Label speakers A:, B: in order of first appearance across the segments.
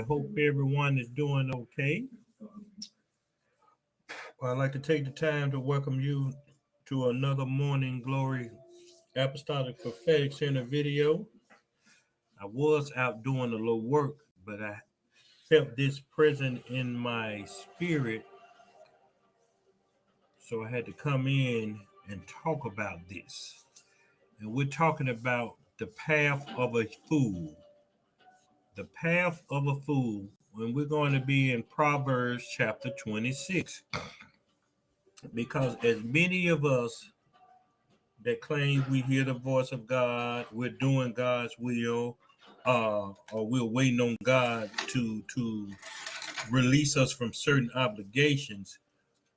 A: hope everyone is doing okay. I'd like to take the time to welcome you to another Morning Glory Apostolic Prophetic Center video. I was out doing a little work, but I felt this present in my spirit, so I had to come in and talk about this. And we're talking about the path of a fool. The path of a fool. And we're going to be in Proverbs chapter 26. Because as many of us that claim we hear the voice of God, we're doing God's will, or we're waiting on God to release us from certain obligations.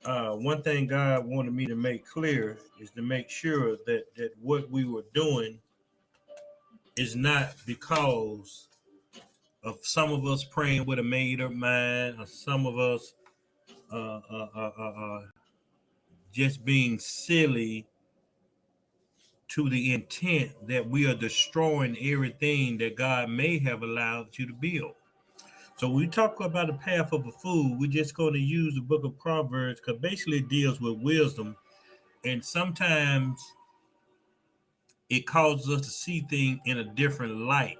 A: One thing God wanted me to make clear is to make sure that what we were doing is not because of some of us praying with a made up mind, or some of us just being silly to the intent that we are destroying everything that God may have allowed you to build. So when we talk about the path of a fool, we're just going to use the book of Proverbs because basically it deals with wisdom. And sometimes it causes us to see things in a different light,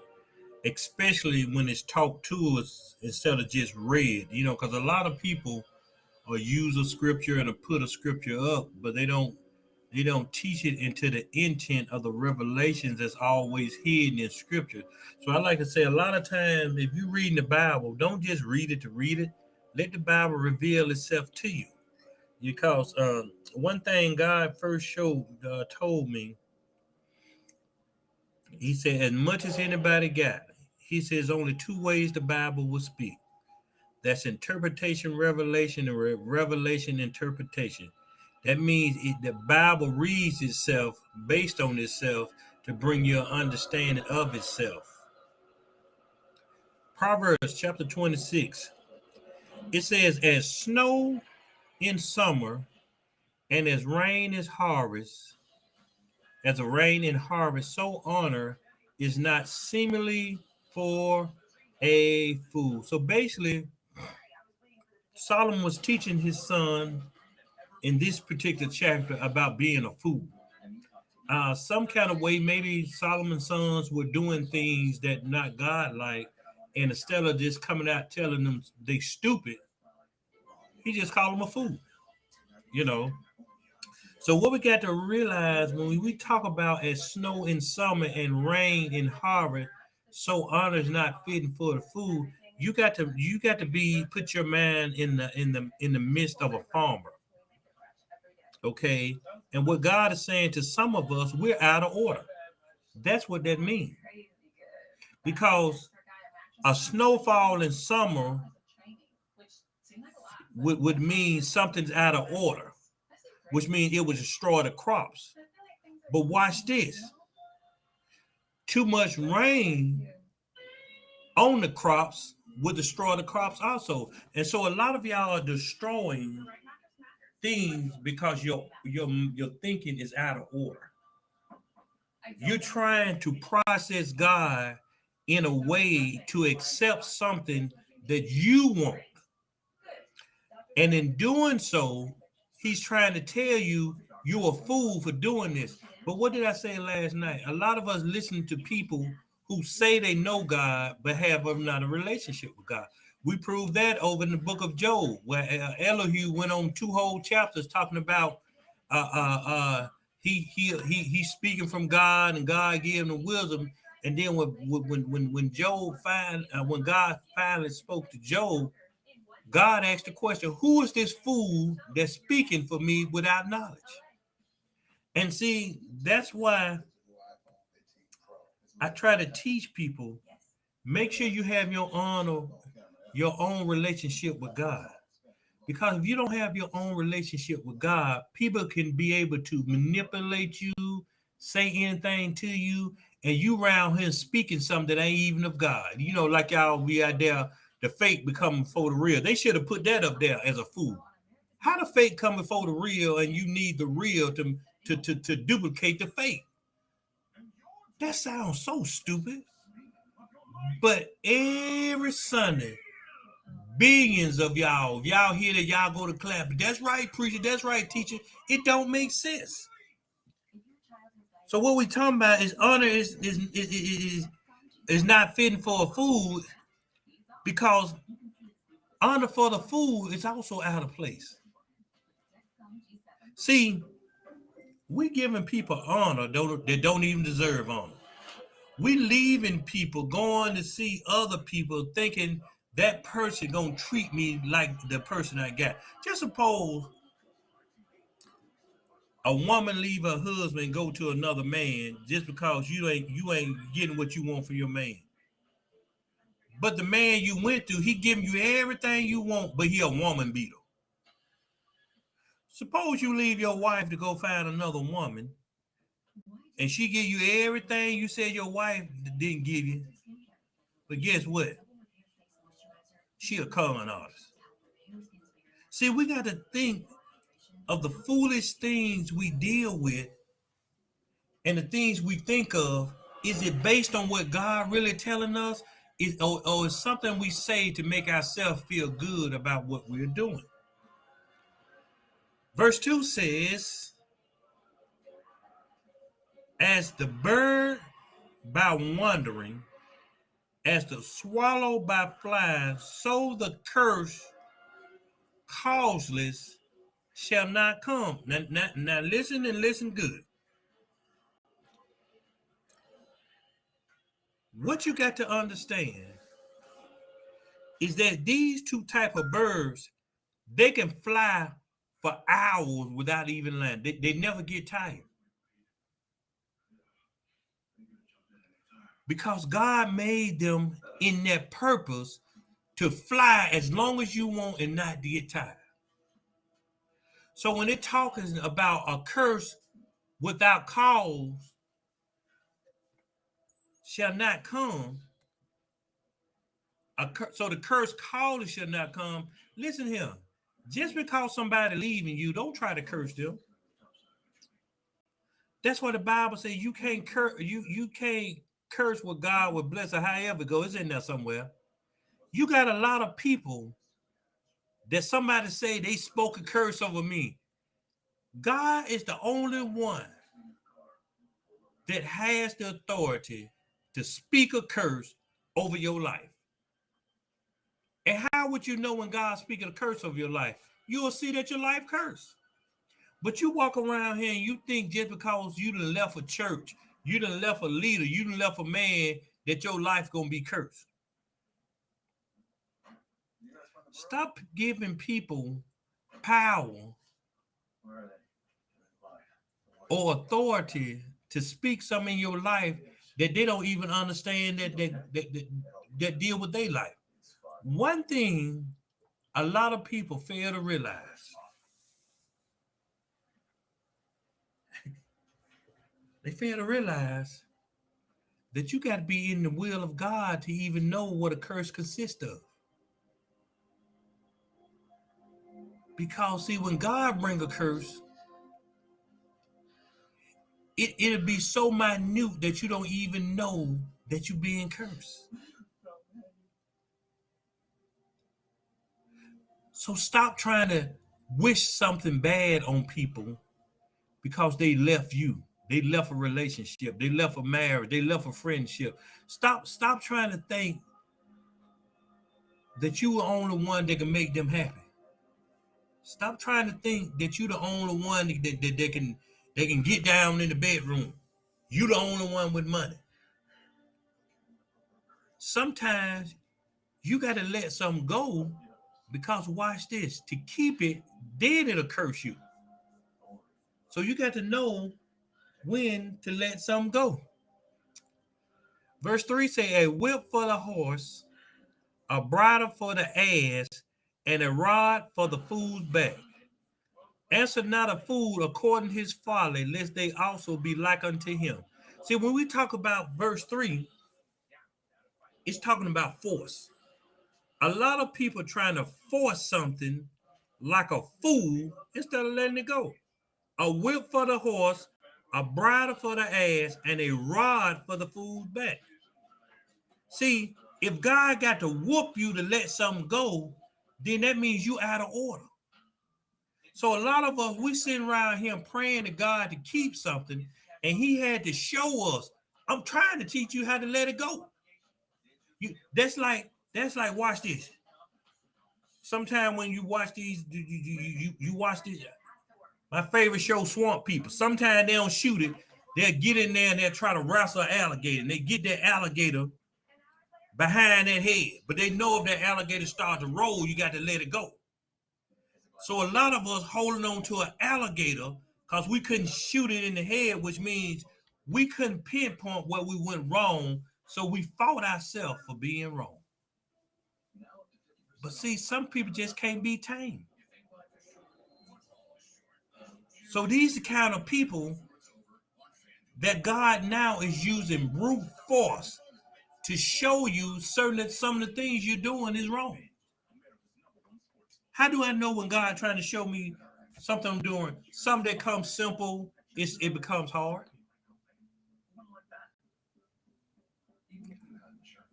A: especially when it's talked to us instead of just read, because a lot of people will use a scripture and put a scripture up, but they don't teach it into the intent of the revelations that's always hidden in scripture. So I like to say a lot of times, if you're reading the Bible, don't just read it to read it. Let the Bible reveal itself to you. Because one thing God first told me, he said, as much as anybody got, he says only two ways the Bible will speak. That's interpretation, revelation, and revelation, interpretation. That means the Bible reads itself based on itself to bring you an understanding of itself. Proverbs chapter 26, it says, as snow in summer and as rain is harvest, as a rain in harvest, so honor is not seemingly for a fool. So basically, Solomon was teaching his son in this particular chapter about being a fool. Some kind of way, maybe Solomon's sons were doing things that not God-like, and instead of just coming out telling them they stupid, he just called them a fool, you know. So what we got to realize when we talk about as snow in summer and rain in harvest, so honor is not fitting for the fool. You got to put your mind in the midst of a farmer. Okay, and what God is saying to some of us, we're out of order. That's what that means. Because a snowfall in summer would mean something's out of order, which means it would destroy the crops. But watch this. Too much rain on the crops would destroy the crops also. And so a lot of y'all are destroying things because your thinking is out of order. You're trying to process God in a way to accept something that you want. And in doing so, he's trying to tell you you're a fool for doing this. But what did I say last night? A lot of us listen to people who say they know God, but have not a relationship with God. We proved that over in the book of Job, where Elihu went on 2 whole chapters talking about he's speaking from God, and God gave him wisdom. And then when God finally spoke to Job, God asked the question, who is this fool that's speaking for me without knowledge? And see, that's why I try to teach people, make sure you have your own relationship with God. Because if you don't have your own relationship with God, people can be able to manipulate you, say anything to you, and you around here speaking something that ain't even of God. Like y'all be out there, the fake becoming before the real. They should have put that up there as a fool. How the fake come before the real and you need the real to duplicate the fake? That sounds so stupid. But every Sunday, billions of y'all, if y'all hear that, y'all go to clap. That's right, preacher. That's right, teacher. It don't make sense. So what we talking about is honor is not fitting for a food, because honor for the food is also out of place. See, we giving people honor that don't even deserve honor. We leaving people going to see other people thinking that person gonna treat me like the person I got. Just suppose a woman leave her husband and go to another man just because you ain't getting what you want from your man. But the man you went to, he giving you everything you want, but he a woman beater. Suppose you leave your wife to go find another woman, and she give you everything you said your wife didn't give you. But guess what? She a con artist. See, we got to think of the foolish things we deal with and the things we think of. Is it based on what God really telling us? Or is something we say to make ourselves feel good about what we're doing? Verse 2 says, as the bird by wandering, as the swallow by flies, so the curse causeless shall not come. Now listen and listen good. What you got to understand is that these two type of birds, they can fly for hours without even land. They never get tired. Because God made them in that purpose to fly as long as you want and not get tired. So when it talking about a curse without cause shall not come, so the curse cause shall not come. Listen here, just because somebody leaving you, don't try to curse them. That's what the Bible says. You can't curse. You can't curse what God would bless or however it goes. It's in there somewhere. You got a lot of people that somebody say they spoke a curse over me. God is the only one that has the authority to speak a curse over your life. And how would you know when God's speaking a curse over your life? You will see that your life cursed. But you walk around here and you think just because you done left a church, you done left a leader, you done left a man, that your life gonna be cursed. Stop giving people power or authority to speak something in your life that they don't even understand that deal with their life. One thing a lot of people fail to realize, they fail to realize that you got to be in the will of God to even know what a curse consists of. Because see, when God bring a curse, it'll be so minute that you don't even know that you're being cursed. So stop trying to wish something bad on people because they left you. They left a relationship. They left a marriage. They left a friendship. Stop trying to think that you are the only one that can make them happy. Stop trying to think that you're the only one that they can get down in the bedroom. You the only one with money. Sometimes you got to let something go because watch this. To keep it, then it'll curse you. So you got to know when to let something go. Verse 3 say, a whip for the horse, a bridle for the ass, and a rod for the fool's back. Answer not a fool according to his folly, lest they also be like unto him. See, when we talk about verse 3, it's talking about force. A lot of people trying to force something like a fool instead of letting it go. A whip for the horse, a bridle for the ass, and a rod for the fool's back. See, if God got to whoop you to let something go, then that means you out of order. So a lot of us, we sitting around here praying to God to keep something, and he had to show us, I'm trying to teach you how to let it go. That's like watch this. Sometimes when you watch these, you watch this. My favorite show, Swamp People. Sometimes they don't shoot it. They'll get in there and they'll try to wrestle an alligator. And they get that alligator behind that head. But they know if that alligator starts to roll, you got to let it go. So a lot of us holding on to an alligator because we couldn't shoot it in the head, which means we couldn't pinpoint where we went wrong. So we fought ourselves for being wrong. But see, some people just can't be tamed. So these are the kind of people that God now is using brute force to show you some of the things you're doing is wrong. How do I know when God trying to show me something I'm doing? Something that comes simple, it becomes hard.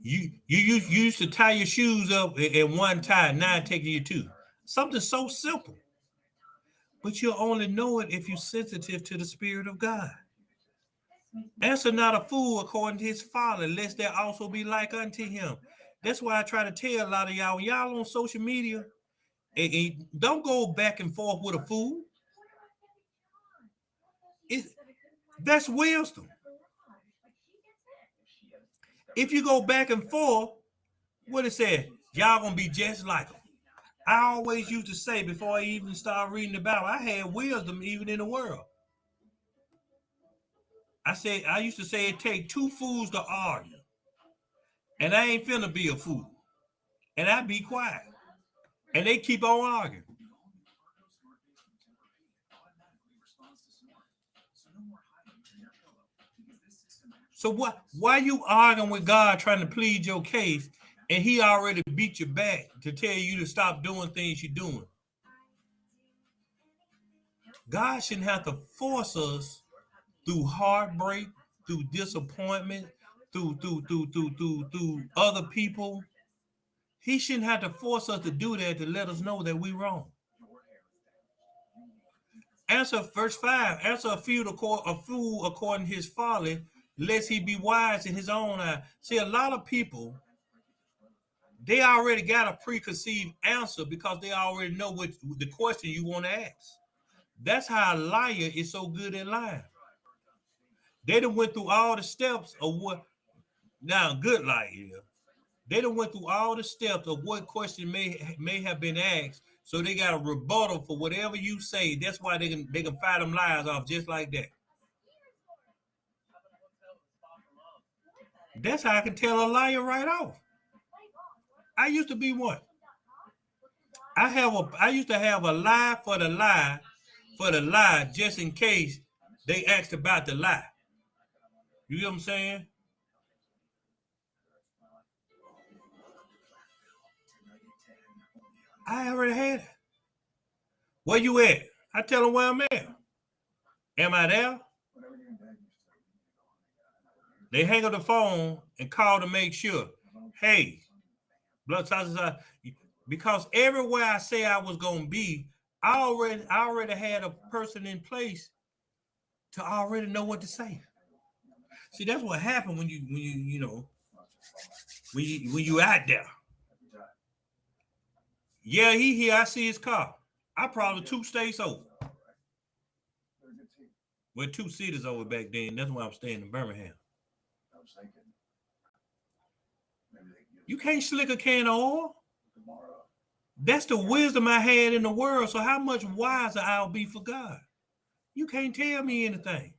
A: You used to tie your shoes up in one tie, now it's taking you two. Something so simple. But you'll only know it if you're sensitive to the Spirit of God. Answer not a fool according to his folly, lest there also be like unto him. That's why I try to tell a lot of y'all, when y'all on social media, and don't go back and forth with a fool. That's wisdom. If you go back and forth, what it said, y'all gonna be just like them. I always used to say before I even started reading the Bible, I had wisdom even in the world. I used to say it take two fools to argue. And I ain't finna be a fool. And I be quiet. And they keep on arguing. So why you arguing with God trying to plead your case and he already beat you back to tell you to stop doing things you're doing? God shouldn't have to force us through heartbreak, through disappointment, through other people. He shouldn't have to force us to do that to let us know that we're wrong. Answer verse 5. Answer a fool according to his folly, lest he be wise in his own eye. See, a lot of people, they already got a preconceived answer because they already know what the question you want to ask. That's how a liar is so good at lying. They done went through all the steps of what, now good liar, they done went through all the steps of what question may have been asked, so they got a rebuttal for whatever you say. That's why they can fire them lies off just like that. That's how I can tell a liar right off. I used to be one. I used to have a lie for the lie just in case they asked about the lie. You know what I'm saying? I already had it. Where you at? I tell them where I'm at. Am I there? They hang up the phone and call to make sure. Hey, blood because everywhere I say I was gonna be, I already had a person in place to already know what to say. See, that's what happened when you out there. Yeah, he here. I see his car. I probably 2 states over. We're 2 cities over back then. That's why I'm staying in Birmingham. You can't slick a can of oil. That's the wisdom I had in the world. So how much wiser I'll be for God? You can't tell me anything.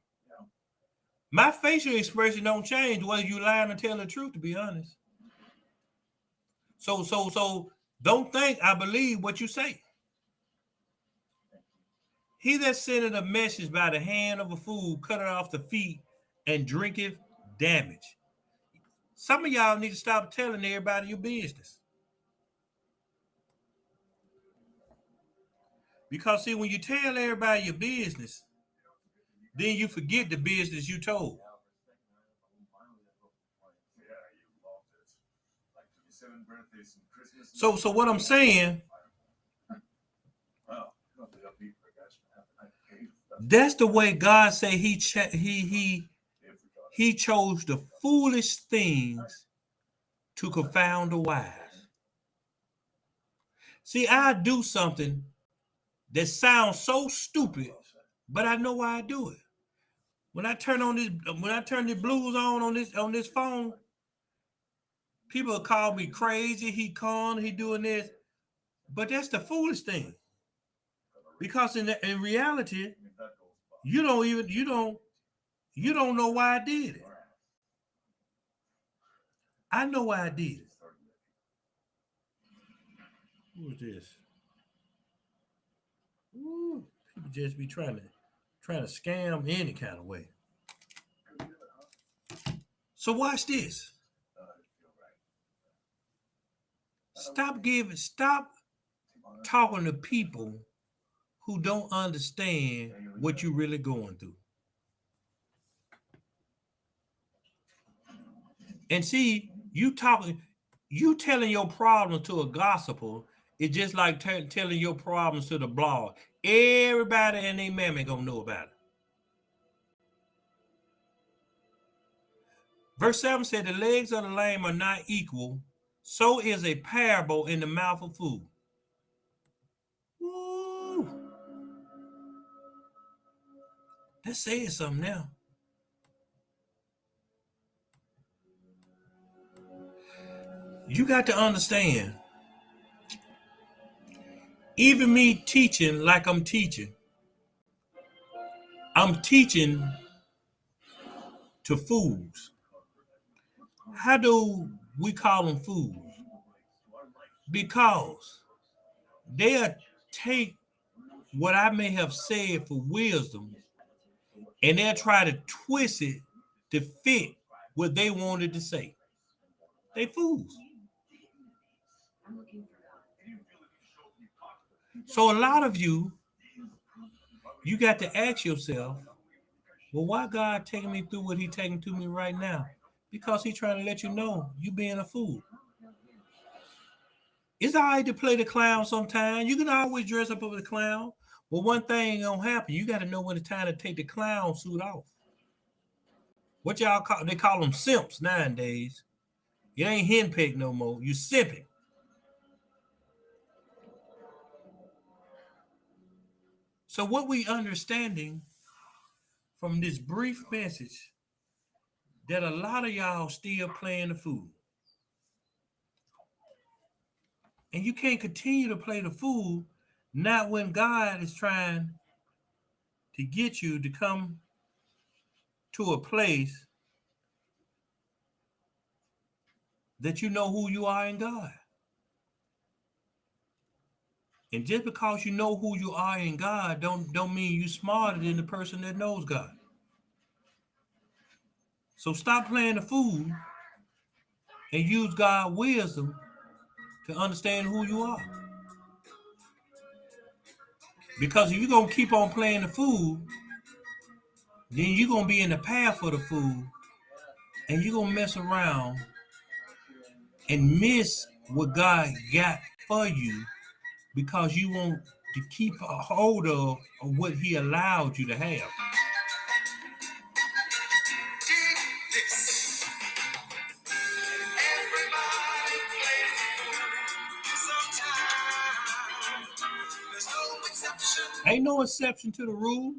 A: My facial expression don't change whether you lying or telling the truth, to be honest. So don't think I believe what you say. He that sendeth a message by the hand of a fool, cut it off the feet, and drinketh damage. Some of y'all need to stop telling everybody your business. Because see, when you tell everybody your business, then you forget the business you told. So what I'm saying, that's the way God said he chose the foolish things to confound the wise. See, I do something that sounds so stupid, but I know why I do it. When I turn the blues on this phone, people call me crazy. He calling, he doing this, but that's the foolish thing. Because in reality, you don't know why I did it. I know why I did it. Who is this? Ooh, people just be trying to scam any kind of way. So watch this. Stop talking to people who don't understand what you're really going through. And see, you telling your problems to a gossiper is just like telling your problems to the blog. Everybody and their mammy gonna know about it. Verse 7 said, the legs of the lame are not equal, so is a parable in the mouth of fool. Woo! That says something now. You got to understand, even me teaching like I'm teaching to fools. How do we call them fools? Because they'll take what I may have said for wisdom and they'll try to twist it to fit what they wanted to say. They fools. So a lot of you got to ask yourself, well, why God taking me through what he taking to me right now? Because he's trying to let you know you being a fool. It's all right to play the clown sometimes. You can always dress up as a clown. But one thing gonna happen, you got to know when it's time to take the clown suit off. What y'all call? They call them simps nowadays. It ain't henpecked no more. You simping. So what we understanding from this brief message that a lot of y'all still playing the fool. And you can't continue to play the fool not when God is trying to get you to come to a place that you know who you are in God. And just because you know who you are in God don't mean you smarter than the person that knows God. So stop playing the fool and use God's wisdom to understand who you are. Because if you're going to keep on playing the fool, then you're going to be in the path of the fool and you're going to mess around and miss what God got for you because you want to keep a hold of what he allowed you to have. Ain't no exception to the rule.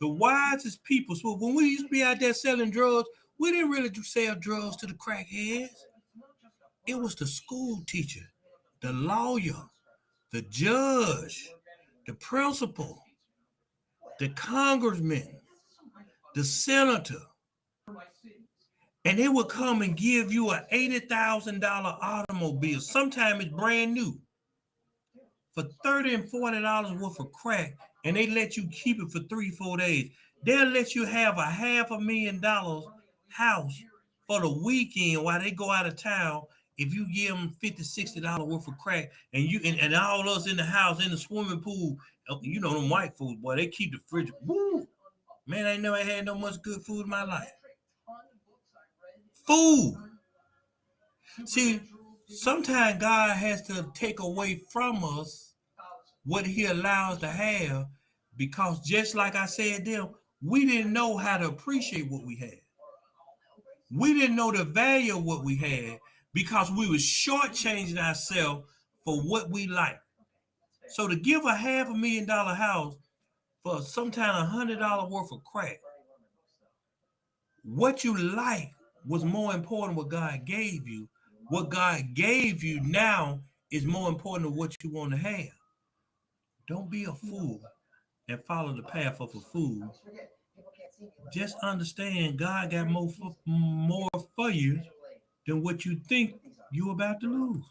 A: The wisest people, so when we used to be out there selling drugs, we didn't really sell drugs to the crackheads. It was the school teacher, the lawyer, the judge, the principal, the congressman, the senator. And they would come and give you an $80,000 automobile. Sometimes it's brand new. For $30 and $40 worth of crack, and they let you keep it for 3-4 days. They'll let you have a $500,000 house for the weekend while they go out of town. If you give them $50-$60 worth of crack, and all us in the house in the swimming pool, you know them white folks, boy, they keep the fridge. Woo! Man, I ain't never had no much good food in my life. Food. See, Sometimes God has to take away from us what he allows to have, because just like I said then, we didn't know how to appreciate what we had. We didn't know the value of what we had because we were shortchanging ourselves for what we like. So to give a $500,000 house for sometimes $100 worth of crack, what you like was more important than what God gave you. What God gave you now is more important than what you want to have. Don't be a fool and follow the path of a fool. Just understand God got more for you than what you think you're about to lose.